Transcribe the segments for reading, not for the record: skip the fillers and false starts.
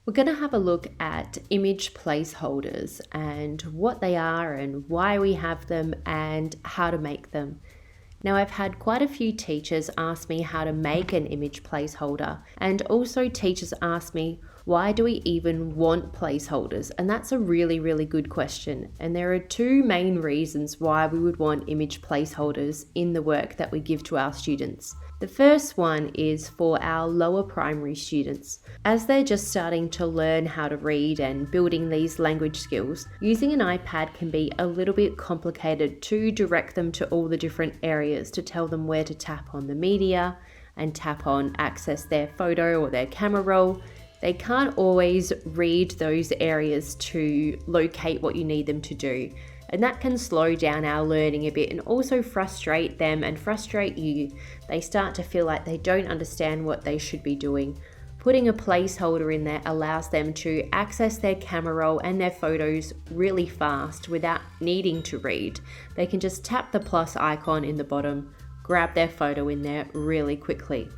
We're going to have a look at image placeholders and what they are and why we have them and how to make them. Now, I've had quite a few teachers ask me how to make an image placeholder, and also teachers ask me, why do we even want placeholders? And that's a really, really good question. And there are two main reasons why we would want image placeholders in the work that we give to our students. The first one is for our lower primary students. As they're just starting to learn how to read and building these language skills, using an iPad can be a little bit complicated to direct them to all the different areas, to tell them where to tap on the media and tap on access their photo or their camera roll. They can't always read those areas to locate what you need them to do. And that can slow down our learning a bit and also frustrate them and frustrate you. They start to feel like they don't understand what they should be doing. Putting a placeholder in there allows them to access their camera roll and their photos really fast without needing to read. They can just tap the plus icon in the bottom, grab their photo in there really quickly.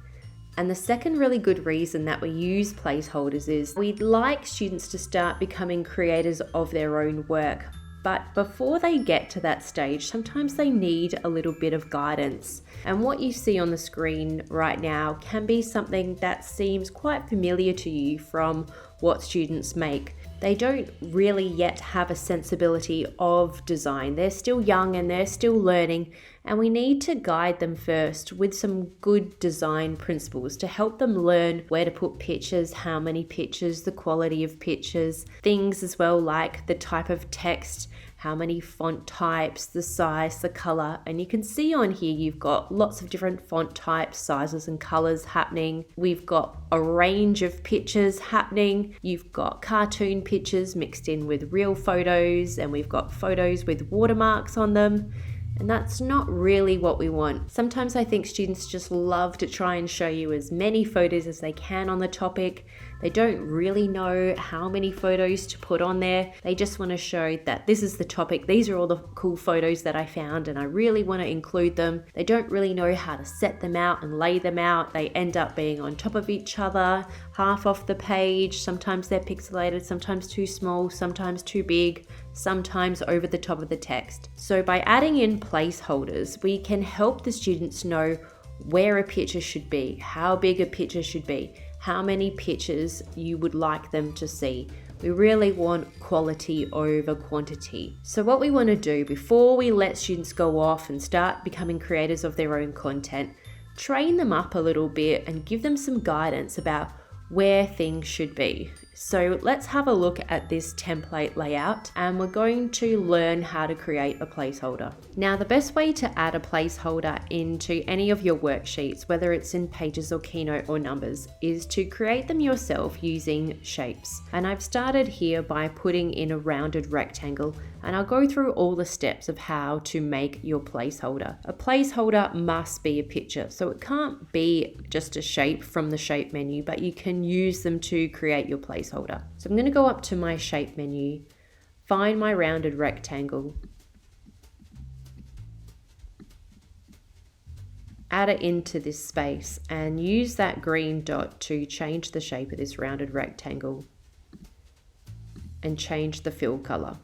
And the second really good reason that we use placeholders is we'd like students to start becoming creators of their own work. But before they get to that stage, sometimes they need a little bit of guidance. And what you see on the screen right now can be something that seems quite familiar to you from what students make. They don't really yet have a sensibility of design. They're still young and they're still learning, and we need to guide them first with some good design principles to help them learn where to put pictures, how many pictures, the quality of pictures, things as well like the type of text, how many font types, the size, the color. And you can see on here you've got lots of different font types, sizes and colors happening. We've got a range of pictures happening. You've got cartoon pictures mixed in with real photos, and we've got photos with watermarks on them. And that's not really what we want. Sometimes I think students just love to try and show you as many photos as they can on the topic. They don't really know how many photos to put on there. They just want to show that this is the topic. These are all the cool photos that I found and I really want to include them. They don't really know how to set them out and lay them out. They end up being on top of each other, half off the page. Sometimes they're pixelated, sometimes too small, sometimes too big, sometimes over the top of the text. So by adding in placeholders, we can help the students know where a picture should be, how big a picture should be, how many pictures you would like them to see. We really want quality over quantity. So what we want to do before we let students go off and start becoming creators of their own content, train them up a little bit and give them some guidance about where things should be. So let's have a look at this template layout, and we're going to learn how to create a placeholder. Now, the best way to add a placeholder into any of your worksheets, whether it's in Pages or Keynote or Numbers, is to create them yourself using shapes. And I've started here by putting in a rounded rectangle, and I'll go through all the steps of how to make your placeholder. A placeholder must be a picture, so it can't be just a shape from the shape menu, but you can use them to create your placeholder. So I'm going to go up to my shape menu, find my rounded rectangle, add it into this space, and use that green dot to change the shape of this rounded rectangle and change the fill color.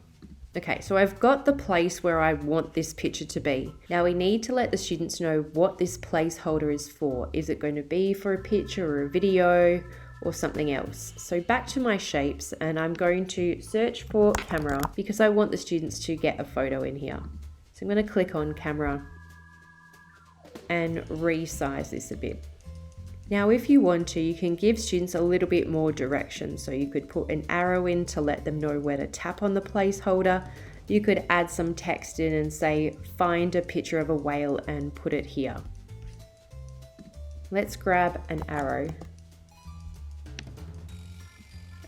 Okay, so I've got the place where I want this picture to be. Now we need to let the students know what this placeholder is for. Is it going to be for a picture or a video or something else? So back to my shapes, and I'm going to search for camera because I want the students to get a photo in here. So I'm going to click on camera and resize this a bit. Now, if you want to, you can give students a little bit more direction. So you could put an arrow in to let them know where to tap on the placeholder. You could add some text in and say, find a picture of a whale and put it here. Let's grab an arrow.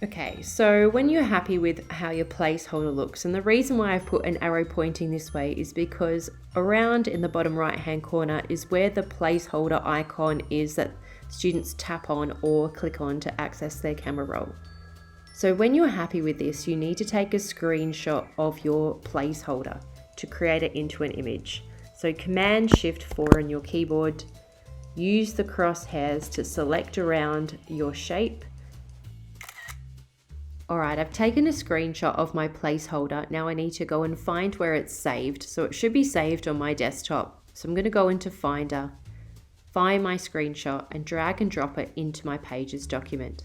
Okay, so when you're happy with how your placeholder looks, and the reason why I've put an arrow pointing this way is because around in the bottom right hand corner is where the placeholder icon is that students tap on or click on to access their camera roll. So when you're happy with this, you need to take a screenshot of your placeholder to create it into an image. So Command-Shift-4 on your keyboard, use the crosshairs to select around your shape, Alright, I've taken a screenshot of my placeholder. Now I need to go and find where it's saved. So it should be saved on my desktop. So I'm going to go into Finder, find my screenshot and drag and drop it into my Pages document.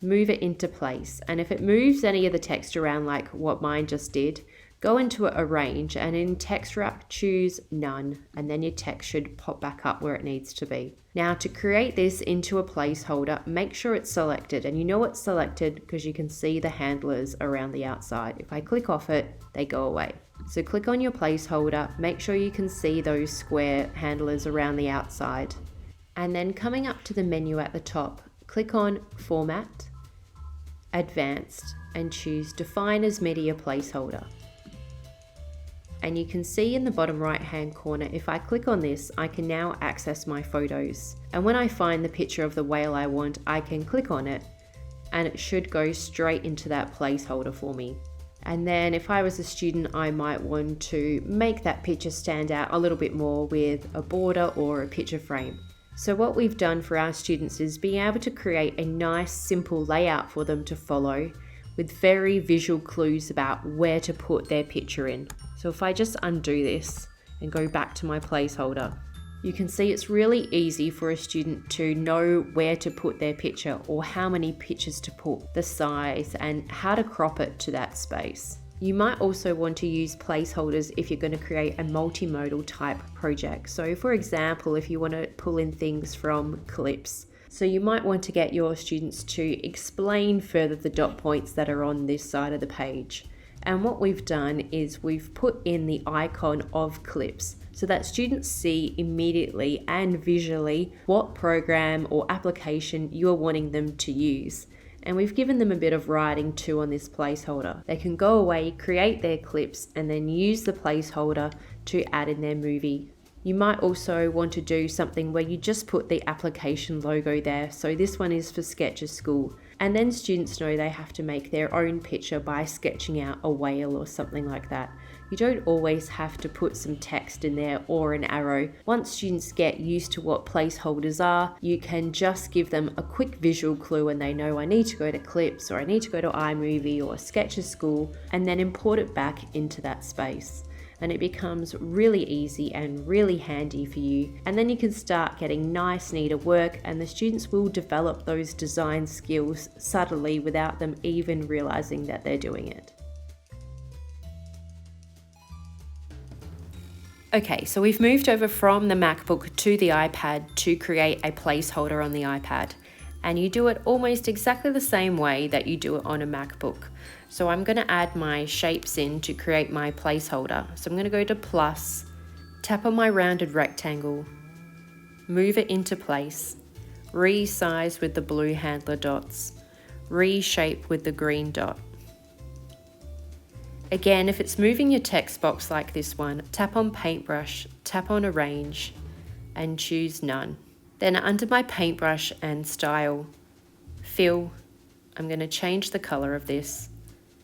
Move it into place, and if it moves any of the text around like what mine just did, go into Arrange and in Text Wrap choose None, and then your text should pop back up where it needs to be. Now to create this into a placeholder, make sure it's selected, and you know it's selected because you can see the handlers around the outside. If I click off it, they go away. So click on your placeholder, make sure you can see those square handlers around the outside, and then coming up to the menu at the top, click on Format, Advanced, and choose Define as Media Placeholder. And you can see in the bottom right hand corner, if I click on this, I can now access my photos. And when I find the picture of the whale I want, I can click on it and it should go straight into that placeholder for me. And then if I was a student, I might want to make that picture stand out a little bit more with a border or a picture frame. So what we've done for our students is being able to create a nice simple layout for them to follow with very visual clues about where to put their picture in. So if I just undo this and go back to my placeholder, you can see it's really easy for a student to know where to put their picture or how many pictures to put, the size, and how to crop it to that space. You might also want to use placeholders if you're going to create a multimodal type project. So for example, if you want to pull in things from clips, so you might want to get your students to explain further the dot points that are on this side of the page. And what we've done is we've put in the icon of clips so that students see immediately and visually what program or application you're wanting them to use. And we've given them a bit of writing too on this placeholder. They can go away, create their clips, and then use the placeholder to add in their movie. You might also want to do something where you just put the application logo there. So this one is for Sketches School. And then students know they have to make their own picture by sketching out a whale or something like that. You don't always have to put some text in there or an arrow. Once students get used to what placeholders are, you can just give them a quick visual clue and they know I need to go to Clips or I need to go to iMovie or Sketches School, and then import it back into that space. And it becomes really easy and really handy for you. And then you can start getting nice, neater work, and the students will develop those design skills subtly without them even realizing that they're doing it. Okay, so we've moved over from the Macbook to the iPad to create a placeholder on the iPad. And you do it almost exactly the same way that you do it on a MacBook. So I'm going to add my shapes in to create my placeholder. So I'm going to go to plus, tap on my rounded rectangle, move it into place, resize with the blue handler dots, reshape with the green dot. Again, if it's moving your text box like this one, tap on Paintbrush, tap on Arrange, and choose None. Then under my paintbrush and style, fill, I'm going to change the color of this.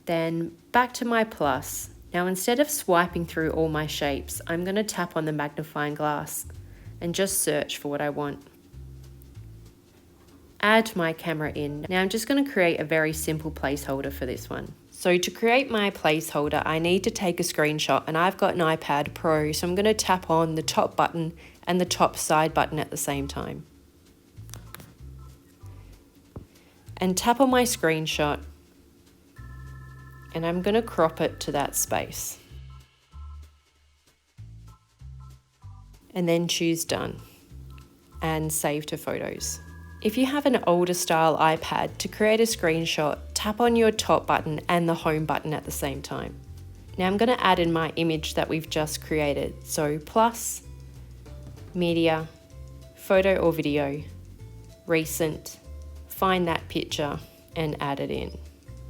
Then back to my plus. Now instead of swiping through all my shapes, I'm going to tap on the magnifying glass and just search for what I want. Add my camera in. Now I'm just going to create a very simple placeholder for this one. So to create my placeholder, I need to take a screenshot, and I've got an iPad Pro, so I'm going to tap on the top button and the top side button at the same time. And tap on my screenshot, and I'm going to crop it to that space. And then choose Done and save to Photos. If you have an older style iPad, to create a screenshot, tap on your top button and the home button at the same time. Now I'm going to add in my image that we've just created. So plus, media, photo or video, recent, find that picture and add it in.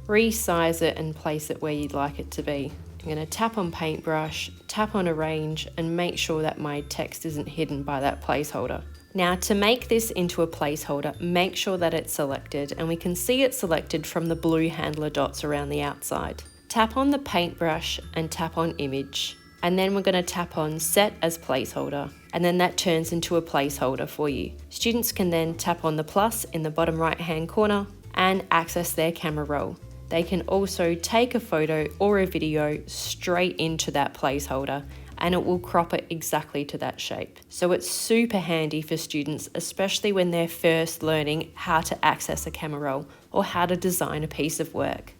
Resize it and place it where you'd like it to be. I'm going to tap on Paintbrush, tap on Arrange, and make sure that my text isn't hidden by that placeholder. Now to make this into a placeholder, make sure that it's selected, and we can see it selected from the blue handler dots around the outside. Tap on the paintbrush and tap on Image, and then we're going to tap on Set as Placeholder. and then that turns into a placeholder for you. Students can then tap on the plus in the bottom right hand corner and access their camera roll. They can also take a photo or a video straight into that placeholder, and it will crop it exactly to that shape. So it's super handy for students, especially when they're first learning how to access a camera roll or how to design a piece of work.